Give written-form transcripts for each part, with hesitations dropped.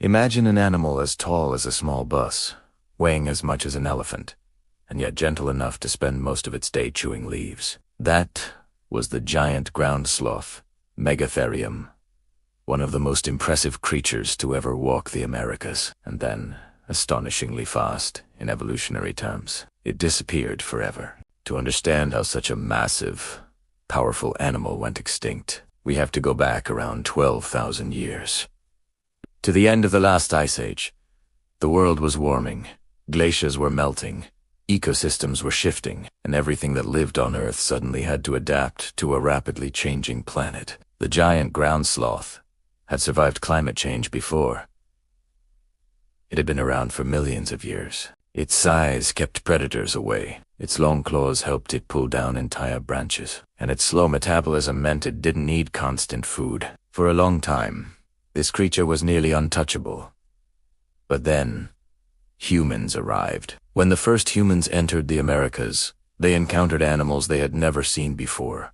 Imagine an animal as tall as a small bus, weighing as much as an elephant, and yet gentle enough to spend most of its day chewing leaves. That was the giant ground sloth, Megatherium, one of the most impressive creatures to ever walk the Americas, and then, astonishingly fast in evolutionary terms, it disappeared forever. To understand how such a massive, powerful animal went extinct, we have to go back around 12,000 years. To the end of the last ice age, the world was warming, glaciers were melting, ecosystems were shifting, and everything that lived on Earth suddenly had to adapt to a rapidly changing planet. The giant ground sloth had survived climate change before. It had been around for millions of years. Its size kept predators away. Its long claws helped it pull down entire branches, and its slow metabolism meant it didn't need constant food. For a long time, this creature was nearly untouchable. But then, humans arrived. When the first humans entered the Americas, they encountered animals they had never seen before.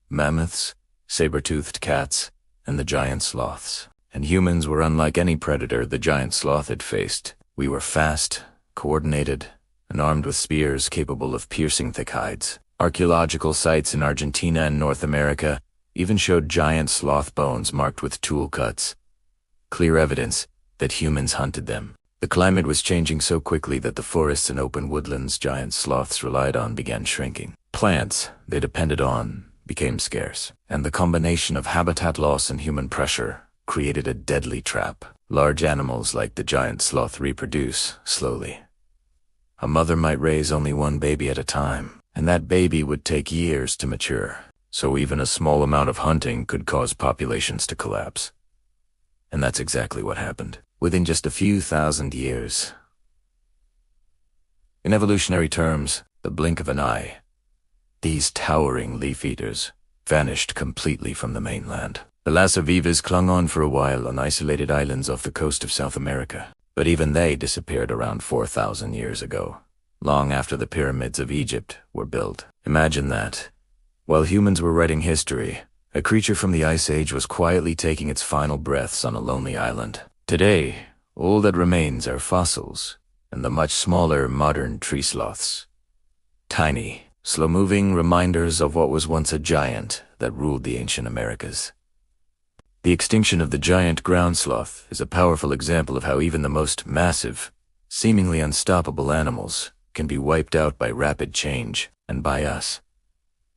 Mammoths, saber-toothed cats, and the giant sloths. And humans were unlike any predator the giant sloth had faced. We were fast, coordinated, and armed with spears capable of piercing thick hides. Archaeological sites in Argentina and North America even showed giant sloth bones marked with tool cuts, clear evidence that humans hunted them. The climate was changing so quickly that the forests and open woodlands giant sloths relied on began shrinking. Plants they depended on became scarce, and the combination of habitat loss and human pressure created a deadly trap. Large animals like the giant sloth reproduce slowly. A mother might raise only one baby at a time, and that baby would take years to mature. So even a small amount of hunting could cause populations to collapse. And that's exactly what happened. Within just a few thousand years. In evolutionary terms, the blink of an eye, these towering leaf eaters vanished completely from the mainland. The Lassa vivas clung on for a while on isolated islands off the coast of South America, but even they disappeared around 4,000 years ago, long after the pyramids of Egypt were built. Imagine that. While humans were writing history, a creature from the Ice Age was quietly taking its final breaths on a lonely island. Today, all that remains are fossils and the much smaller modern tree sloths. Tiny, slow-moving reminders of what was once a giant that ruled the ancient Americas. The extinction of the giant ground sloth is a powerful example of how even the most massive, seemingly unstoppable animals can be wiped out by rapid change, and by us.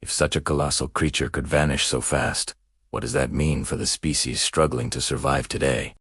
If such a colossal creature could vanish so fast, what does that mean for the species struggling to survive today?